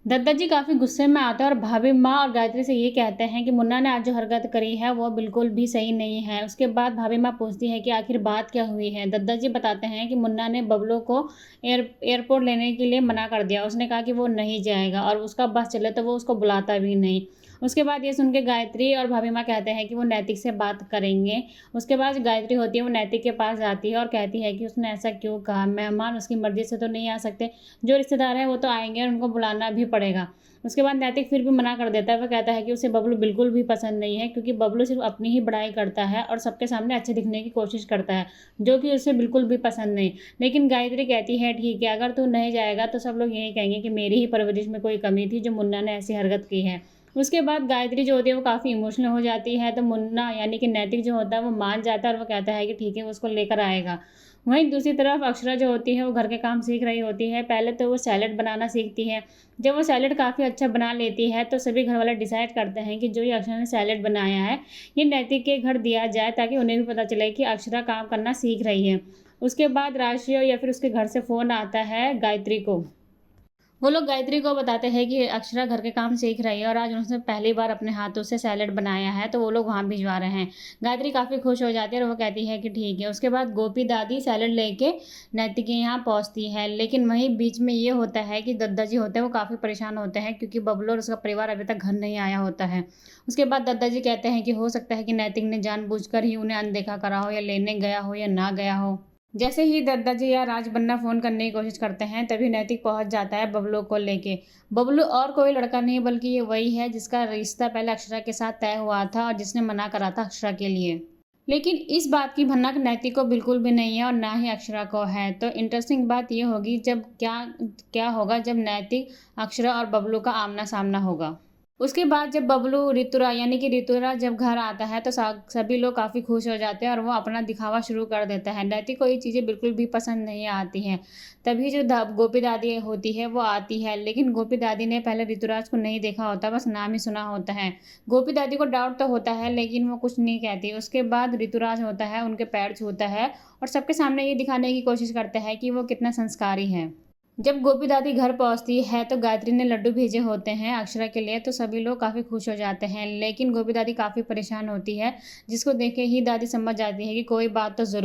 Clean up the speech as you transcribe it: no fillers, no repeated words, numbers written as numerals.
दत्ता जी काफ़ी गुस्से में आते हैं और भाभी माँ और गायत्री से ये कहते हैं कि मुन्ना ने आज जो हरकत करी है वो बिल्कुल भी सही नहीं है। उसके बाद भाभी माँ पूछती है कि आखिर बात क्या हुई है। दत्ता जी बताते हैं कि मुन्ना ने बबलू को एयरपोर्ट लेने के लिए मना कर दिया। उसने कहा कि वो नहीं जाएगा और उसका बस चले तो वो उसको बुलाता भी नहीं। उसके बाद ये सुन के गायत्री और भाभी माँ कहते हैं कि वो नैतिक से बात करेंगे। उसके बाद गायत्री होती है वो नैतिक के पास जाती है और कहती है कि उसने ऐसा क्यों कहा, मेहमान उसकी मर्जी से तो नहीं आ सकते, जो रिश्तेदार हैं वो तो आएंगे और उनको बुलाना भी पड़ेगा। उसके बाद नैतिक फिर भी मना कर देता है। वह कहता है कि उसे बबलू बिल्कुल भी पसंद नहीं है, क्योंकि बबलू सिर्फ अपनी ही बड़ाई करता है और सबके सामने अच्छे दिखने की कोशिश करता है, जो कि उसे बिल्कुल भी पसंद नहीं। लेकिन गायत्री कहती है ठीक है, अगर तू नहीं जाएगा तो सब लोग यही कहेंगे कि मेरी ही परवरिश में कोई कमी थी जो मुन्ना ने ऐसी हरकत की है। उसके बाद गायत्री जो होती है वो काफ़ी इमोशनल हो जाती है, तो मुन्ना यानी कि नैतिक जो होता है वो मान जाता है और वो कहता है कि ठीक है वो उसको लेकर आएगा। वहीं दूसरी तरफ अक्षरा जो होती है वो घर के काम सीख रही होती है। पहले तो वो सैलेड बनाना सीखती है। जब वो सैलेड काफ़ी अच्छा बना लेती है तो सभी घर वाले डिसाइड करते हैं कि जो ये अक्षरा ने सैलेड बनाया है ये नैतिक के घर दिया जाए, ताकि उन्हें भी पता चले कि अक्षरा काम करना सीख रही है। उसके बाद राशि या फिर उसके घर से फ़ोन आता है गायत्री को। वो लोग गायत्री को बताते हैं कि अक्षरा घर के काम सीख रही है और आज उसने पहली बार अपने हाथों से सैलेड बनाया है, तो वो लोग वहाँ भिजवा रहे हैं। गायत्री काफ़ी खुश हो जाती है और वो कहती है कि ठीक है। उसके बाद गोपी दादी सैलेड लेके नैतिक के यहाँ पहुँचती है, लेकिन वहीं बीच में ये होता है कि दद्दा जी होते हैं वो काफ़ी परेशान होते हैं, क्योंकि बबलू और उसका परिवार अभी तक घर नहीं आया होता है। उसके बाद दद्दा जी कहते हैं कि हो सकता है कि नैतिक ने जानबूझकर ही उन्हें अनदेखा करा हो, या लेने गया हो या ना गया हो। जैसे ही दद्दा जी या राज बन्ना फ़ोन करने की कोशिश करते हैं, तभी नैतिक पहुंच जाता है बबलू को लेके। बबलू और कोई लड़का नहीं बल्कि ये वही है जिसका रिश्ता पहले अक्षरा के साथ तय हुआ था और जिसने मना करा था अक्षरा के लिए। लेकिन इस बात की भनक नैतिक को बिल्कुल भी नहीं है और ना ही अक्षरा को है। तो इंटरेस्टिंग बात ये होगी जब क्या क्या होगा जब नैतिक, अक्षरा और बबलू का आमना सामना होगा। उसके बाद जब बबलू ऋतुराज यानी कि ऋतुराज जब घर आता है तो सभी लोग काफ़ी खुश हो जाते हैं और वो अपना दिखावा शुरू कर देता है। नैतिक को ये चीज़ें बिल्कुल भी पसंद नहीं आती हैं। तभी जो गोपी दादी होती है वो आती है, लेकिन गोपी दादी ने पहले ऋतुराज को नहीं देखा होता, बस नाम ही सुना होता है। गोपी दादी को डाउट तो होता है लेकिन वो कुछ नहीं कहती। उसके बाद ऋतुराज होता है उनके पैर छूता है और सबके सामने ये दिखाने की कोशिश करता है कि वो कितना संस्कारी है। जब गोपी दादी घर पहुंचती है तो गायत्री ने लड्डू भेजे होते हैं अक्षरा के लिए, तो सभी लोग काफ़ी खुश हो जाते हैं। लेकिन गोपी दादी काफ़ी परेशान होती है, जिसको देख के ही दादी समझ जाती है कि कोई बात तो ज़रूर